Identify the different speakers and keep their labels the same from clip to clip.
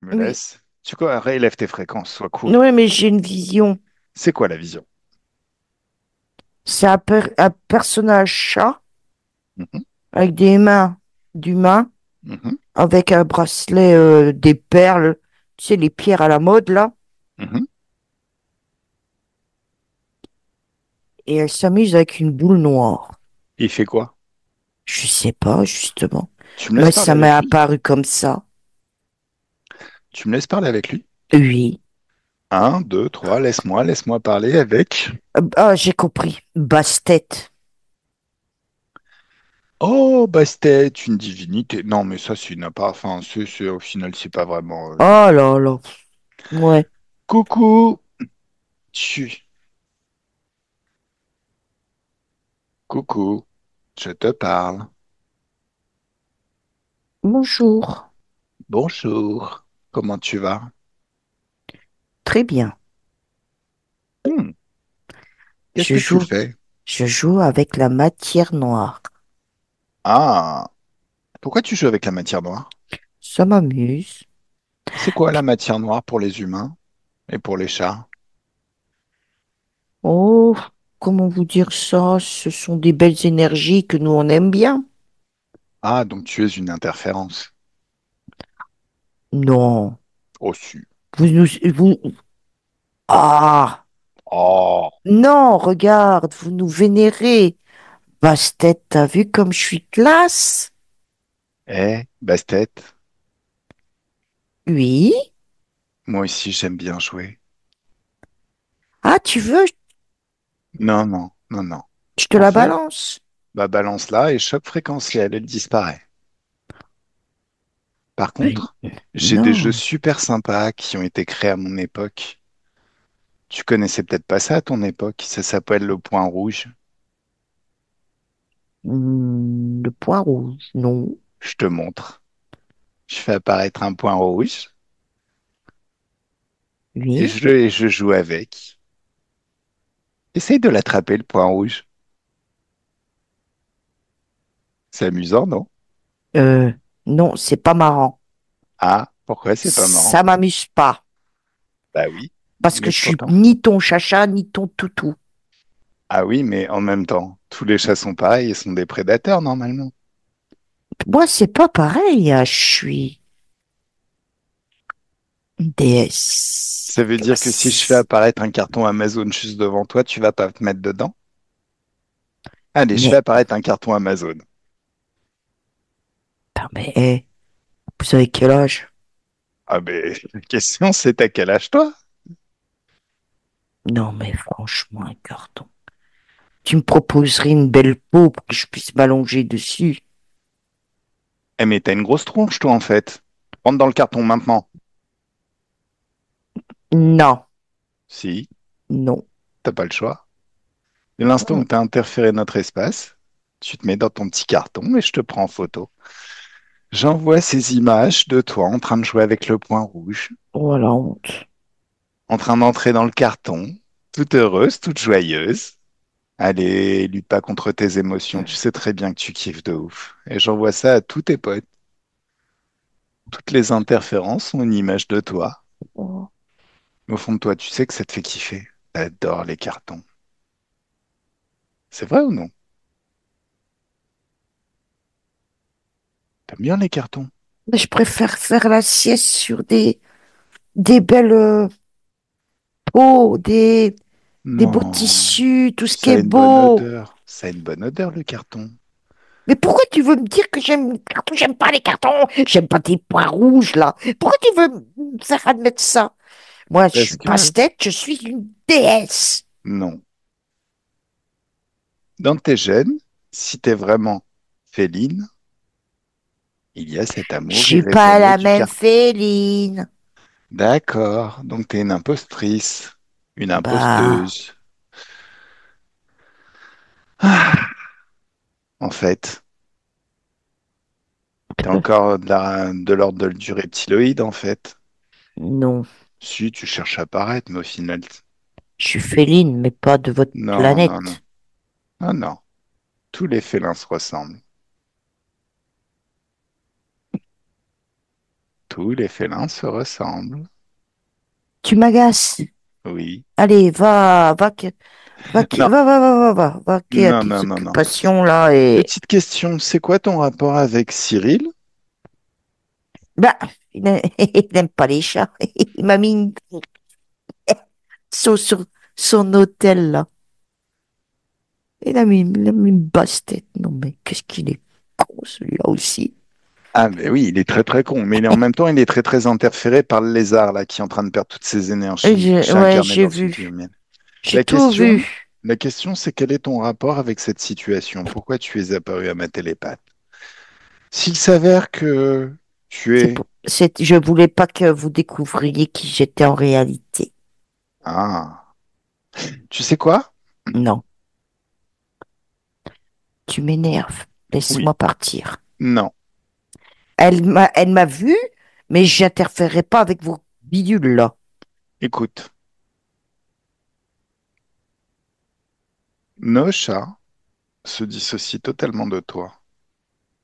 Speaker 1: Me
Speaker 2: Oui,
Speaker 1: laisse. Tu quoi, réélève tes fréquences, sois cool.
Speaker 2: ouais, mais j'ai une vision.
Speaker 1: C'est quoi la vision?
Speaker 2: C'est un personnage chat
Speaker 1: Mhm,
Speaker 2: avec des mains d'humain,
Speaker 1: mhm,
Speaker 2: avec un bracelet, des perles, tu sais, les pierres à la mode, là.
Speaker 1: mhm.
Speaker 2: Et elle s'amuse avec une boule noire.
Speaker 1: Il fait quoi?
Speaker 2: Je sais pas, justement.
Speaker 1: Tu me
Speaker 2: Mais
Speaker 1: laisses parler
Speaker 2: ça m'est
Speaker 1: avec lui?
Speaker 2: apparu comme ça.
Speaker 1: Tu me laisses parler avec lui?
Speaker 2: Oui.
Speaker 1: Un, deux, trois, laisse-moi parler avec.
Speaker 2: Ah, j'ai compris. Basse-tête.
Speaker 1: Oh, Bastet, une divinité. Non, mais ça, c'est une part. Enfin, au final, c'est pas vraiment.
Speaker 2: Oh là là. Ouais.
Speaker 1: Coucou, tu. Coucou, je te parle.
Speaker 2: Bonjour.
Speaker 1: Bonjour, comment tu vas?
Speaker 2: Très bien.
Speaker 1: Hmm, qu'est-ce
Speaker 2: Je
Speaker 1: que tu
Speaker 2: joue,
Speaker 1: fais?
Speaker 2: je joue avec la matière noire.
Speaker 1: Ah, pourquoi tu joues avec la matière noire?
Speaker 2: Ça m'amuse.
Speaker 1: C'est quoi la matière noire pour les humains et pour les chats?
Speaker 2: Oh, comment vous dire ça? Ce sont des belles énergies que nous on aime bien.
Speaker 1: Ah, donc tu es une interférence.
Speaker 2: Non.
Speaker 1: Oh, si.
Speaker 2: Vous, ah,
Speaker 1: Oh,
Speaker 2: non, regarde, vous nous vénérez. Basse-tête, t'as vu comme je suis classe?
Speaker 1: Bastet,
Speaker 2: Oui.
Speaker 1: moi aussi j'aime bien jouer.
Speaker 2: Ah, tu veux?
Speaker 1: Non, non, non, non.
Speaker 2: Je te
Speaker 1: En
Speaker 2: la
Speaker 1: fait,
Speaker 2: balance.
Speaker 1: bah balance là et choc fréquentiel, elle disparaît. Par
Speaker 2: Ben,
Speaker 1: contre, j'ai des jeux
Speaker 2: non.
Speaker 1: super sympas qui ont été créés à mon époque. Tu connaissais peut-être pas ça à ton époque, ça s'appelle le point rouge.
Speaker 2: Le point rouge, non.
Speaker 1: Je te montre. Je fais apparaître un point rouge et
Speaker 2: Oui.
Speaker 1: je joue avec. Essaye de l'attraper, le point rouge. C'est amusant, non?
Speaker 2: Euh, non, c'est pas marrant.
Speaker 1: Ah, pourquoi c'est pas marrant?
Speaker 2: Ça m'amuse pas.
Speaker 1: Bah oui,
Speaker 2: Parce que
Speaker 1: mais
Speaker 2: je suis
Speaker 1: pourtant.
Speaker 2: ni ton chacha, ni ton toutou.
Speaker 1: Ah oui, mais en même temps, tous les chats sont pareils et sont des prédateurs normalement.
Speaker 2: Moi, c'est pas pareil, hein. Je suis une déesse.
Speaker 1: Ça veut dire que si je fais
Speaker 2: Classe.
Speaker 1: apparaître un carton Amazon juste devant toi, tu vas pas te mettre dedans? Allez, je fais
Speaker 2: Mais,
Speaker 1: apparaître un carton Amazon.
Speaker 2: putain, mais, vous avez quel âge?
Speaker 1: Ah ben, la question c'est à quel âge toi?
Speaker 2: Non, mais franchement, un carton. Tu me proposerais une belle peau pour que je puisse m'allonger dessus?
Speaker 1: Eh mais t'as une grosse tronche toi en fait. Rentre dans le carton maintenant.
Speaker 2: Non,
Speaker 1: Si,
Speaker 2: non.
Speaker 1: t'as pas le choix. Dès l'instant où t'as interféré notre espace, tu te mets dans ton petit carton et je te prends en photo. J'envoie ces images de toi en train de jouer avec le point rouge,
Speaker 2: Oh la honte.
Speaker 1: en train d'entrer dans le carton, toute heureuse, toute joyeuse. Allez, lutte pas contre tes émotions, tu sais très bien que tu kiffes de ouf. Et j'envoie ça à tous tes potes. Toutes les interférences sont une image de toi.
Speaker 2: Oh.
Speaker 1: Au fond de toi, tu sais que ça te fait kiffer. T'adores les cartons. C'est vrai ou non? T'aimes bien les cartons?
Speaker 2: Mais je préfère faire la sieste sur des belles peaux, des beaux
Speaker 1: Non,
Speaker 2: tissus, tout ce qui
Speaker 1: ça a
Speaker 2: est
Speaker 1: une bonne
Speaker 2: beau.
Speaker 1: odeur. Ça a une bonne odeur, le carton.
Speaker 2: Mais pourquoi tu veux me dire que j'aime les cartons? J'aime pas les cartons. J'aime pas tes points rouges, là. Pourquoi tu veux me faire admettre ça? Moi, je
Speaker 1: Parce
Speaker 2: suis
Speaker 1: que,
Speaker 2: passe-tête, je suis une déesse.
Speaker 1: non. Dans tes gènes, si t'es vraiment féline, il y a cet
Speaker 2: Je
Speaker 1: amour
Speaker 2: suis pas
Speaker 1: irraisonné
Speaker 2: la
Speaker 1: du
Speaker 2: même
Speaker 1: carton.
Speaker 2: féline.
Speaker 1: D'accord, donc t'es une impostrice, une
Speaker 2: Bah,
Speaker 1: imposteuse. Ah, en fait, t'es encore de l'ordre du reptiloïde, en fait.
Speaker 2: non.
Speaker 1: Si, tu cherches à paraître, mais au final,
Speaker 2: Je suis féline, mais pas de votre
Speaker 1: non, non, non.
Speaker 2: planète.
Speaker 1: Ah non, tous les félins se ressemblent. Tous les félins se ressemblent.
Speaker 2: Tu m'agaces.
Speaker 1: Oui.
Speaker 2: Allez,
Speaker 1: Non,
Speaker 2: va, qui a
Speaker 1: non,
Speaker 2: tes
Speaker 1: non, non, non.
Speaker 2: occupations là et
Speaker 1: Petite question, c'est quoi ton rapport avec Cyril?
Speaker 2: bah, il n'aime pas les chats. Il m'a mis sur son hôtel là. Il a mis une basse tête. Non mais qu'est-ce qu'il est con celui-là aussi.
Speaker 1: Ah, mais oui, il est très très con, mais en même temps, il est très très interféré par le lézard là, qui est en train de perdre toutes ses énergies. Chat
Speaker 2: Ouais,
Speaker 1: incarné
Speaker 2: j'ai
Speaker 1: dans une
Speaker 2: vu.
Speaker 1: vie humaine.
Speaker 2: J'ai
Speaker 1: La
Speaker 2: tout
Speaker 1: question,
Speaker 2: vu.
Speaker 1: la question, c'est quel est ton rapport avec cette situation? Pourquoi tu es apparu à ma télépathe? S'il s'avère que tu es...
Speaker 2: Je voulais pas que vous découvriez qui j'étais en réalité.
Speaker 1: Ah, tu sais quoi?
Speaker 2: Non, tu m'énerves.
Speaker 1: Oui,
Speaker 2: Laisse-moi partir.
Speaker 1: non.
Speaker 2: Elle m'a vu, mais j'interférerai pas avec vos bidules là.
Speaker 1: Écoute, nos chats se dissocient totalement de toi,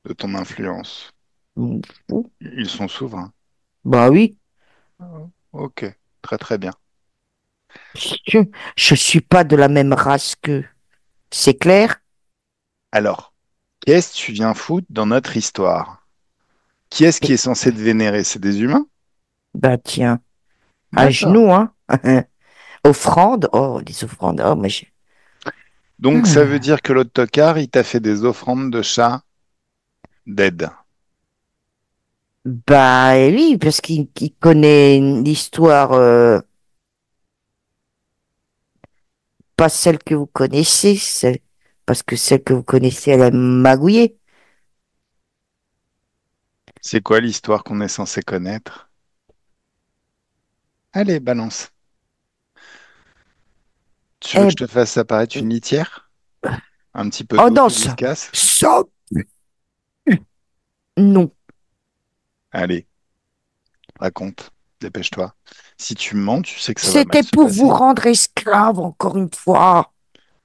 Speaker 1: de ton influence.
Speaker 2: M'en fous.
Speaker 1: Ils sont souverains.
Speaker 2: Bah oui,
Speaker 1: Ah, ok, très très bien.
Speaker 2: je, je suis pas de la même race qu'eux. C'est clair?
Speaker 1: Alors, qu'est-ce que tu viens foutre dans notre histoire? Qui est-ce qui
Speaker 2: Et,
Speaker 1: est censé te vénérer? C'est des humains?
Speaker 2: bah tiens, à
Speaker 1: D'accord.
Speaker 2: genoux, hein. Offrande. Oh, les offrandes. Oh,
Speaker 1: Donc ça veut
Speaker 2: Ah.
Speaker 1: dire que l'autre tocard, il t'a fait des offrandes de chats dead.
Speaker 2: Bah oui, parce qu'il connaît l'histoire, pas celle que vous connaissez, parce que celle que vous connaissez, elle a magouillé.
Speaker 1: C'est quoi l'histoire qu'on est censé connaître? Allez, balance. Tu veux que
Speaker 2: Eh,
Speaker 1: je te fasse apparaître une litière? Un petit peu
Speaker 2: oh
Speaker 1: d'eau
Speaker 2: non,
Speaker 1: tout viscace?
Speaker 2: ça, non.
Speaker 1: Allez, raconte. Dépêche-toi. Si tu mens, tu sais que ça va mal
Speaker 2: C'était
Speaker 1: se
Speaker 2: pour vous
Speaker 1: passer.
Speaker 2: rendre esclave, encore une fois.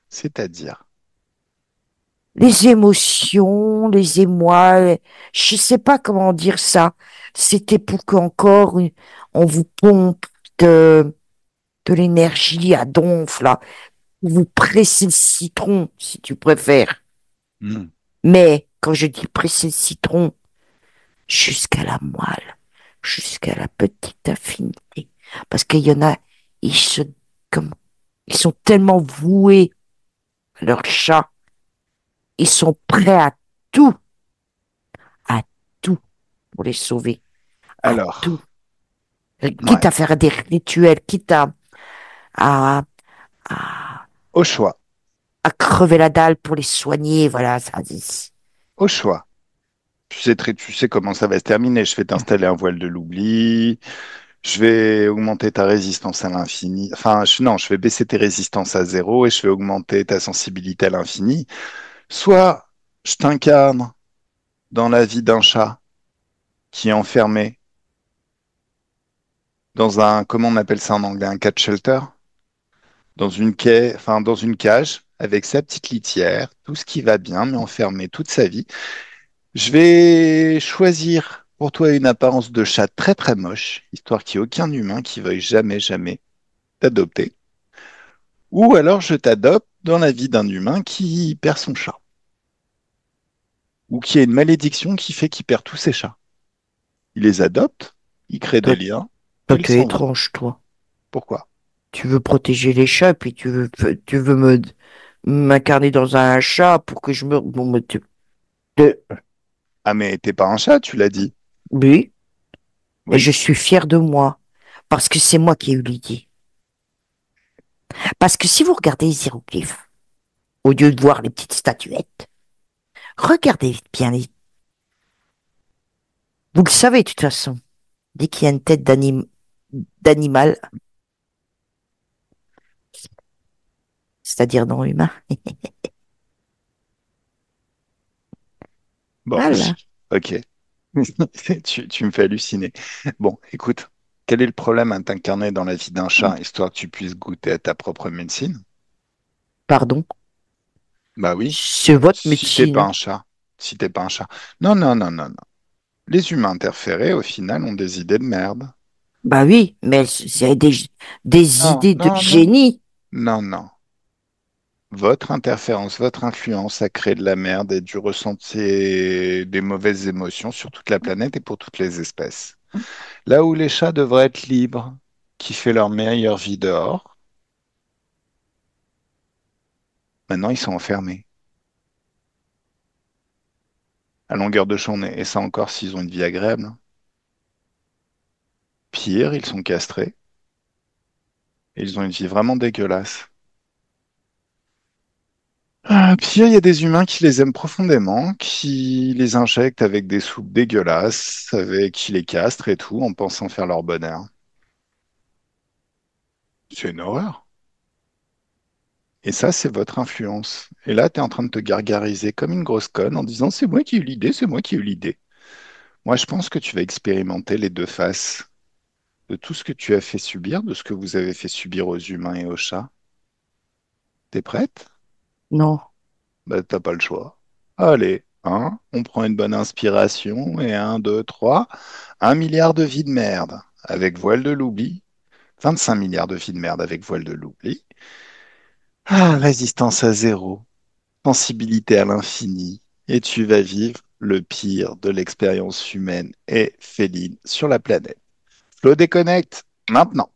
Speaker 1: C'est-à-dire.
Speaker 2: Les émotions, les émois, je sais pas comment dire ça. C'était pour qu'encore on vous pompe de l'énergie à donf, là. Vous pressez le citron, si tu préfères.
Speaker 1: Hmm.
Speaker 2: Mais quand je dis presser le citron, jusqu'à la moelle, jusqu'à la petite affinité. Parce qu'il y en a, ils se, comme, ils sont tellement voués à leur chat, ils sont prêts à tout pour les sauver, à tout.
Speaker 1: Alors, ouais,
Speaker 2: Quitte à faire des rituels, quitte à, à,
Speaker 1: au choix.
Speaker 2: à crever la dalle pour les soigner, voilà, ça,
Speaker 1: Au choix. Tu sais comment ça va se terminer. Je vais t'installer un voile de l'oubli. Je vais augmenter ta résistance à l'infini. Enfin, non, je vais baisser tes résistances à zéro et je vais augmenter ta sensibilité à l'infini. Soit je t'incarne dans la vie d'un chat qui est enfermé dans un, comment on appelle ça en anglais, un cat shelter, dans une cage avec sa petite litière, tout ce qui va bien, mais enfermé toute sa vie. Je vais choisir pour toi une apparence de chat très très moche, histoire qu'il n'y ait aucun humain qui veuille jamais, jamais t'adopter. Ou alors je t'adopte dans la vie d'un humain qui perd son chat. Ou qui a une malédiction qui fait qu'il perd tous ses chats. Il les adopte, il crée des
Speaker 2: toi,
Speaker 1: liens et
Speaker 2: toi,
Speaker 1: il
Speaker 2: tu es
Speaker 1: s'en va.
Speaker 2: étrange, toi.
Speaker 1: Pourquoi?
Speaker 2: Tu veux protéger les chats, puis tu veux m'incarner dans un chat pour que je me, bon, de-
Speaker 1: Ah mais t'es pas un chat, tu l'as dit.
Speaker 2: oui, et
Speaker 1: Oui.
Speaker 2: je suis fier de moi, parce que c'est moi qui ai eu l'idée. Parce que si vous regardez les hiéroglyphes, au lieu de voir les petites statuettes, regardez bien vous le savez de toute façon, dès qu'il y a une tête d'animal, c'est-à-dire non humain,
Speaker 1: Bon,
Speaker 2: voilà.
Speaker 1: ok. Tu me fais halluciner. Bon, écoute, quel est le problème à t'incarner dans la vie d'un chat, histoire que tu puisses goûter à ta propre médecine?
Speaker 2: Pardon,
Speaker 1: Bah oui,
Speaker 2: c'est votre
Speaker 1: si t'es pas
Speaker 2: médecine.
Speaker 1: un chat. Si t'es pas un chat. Non, non, non, non, non. Les humains interférés, au final, ont des idées de merde.
Speaker 2: Bah oui, mais c'est des
Speaker 1: Non,
Speaker 2: idées de
Speaker 1: non, non,
Speaker 2: génie.
Speaker 1: non, non. Votre interférence, votre influence a créé de la merde et du ressenti des mauvaises émotions sur toute la planète et pour toutes les espèces. Là où les chats devraient être libres, qui fait leur meilleure vie dehors, maintenant ils sont enfermés à longueur de journée. Et ça encore s'ils ont une vie agréable. Pire, ils sont castrés et ils ont une vie vraiment dégueulasse. Pire, il y a des humains qui les aiment profondément, qui les injectent avec des soupes dégueulasses, avec qui les castrent et tout, en pensant faire leur bonheur. C'est une horreur. Et ça, c'est votre influence. Et là, tu es en train de te gargariser comme une grosse conne en disant c'est moi qui ai eu l'idée, c'est moi qui ai eu l'idée. Moi, je pense que tu vas expérimenter les deux faces de tout ce que tu as fait subir, de ce que vous avez fait subir aux humains et aux chats. T'es prête?
Speaker 2: Non,
Speaker 1: Bah, t'as pas le choix. Allez, hein, on prend une bonne inspiration et un, deux, trois. 1 milliard de vies de merde avec voile de l'oubli. 25 milliards de vies de merde avec voile de l'oubli. Résistance à zéro. Sensibilité à l'infini. Et tu vas vivre le pire de l'expérience humaine et féline sur la planète. Flo déconnecte maintenant.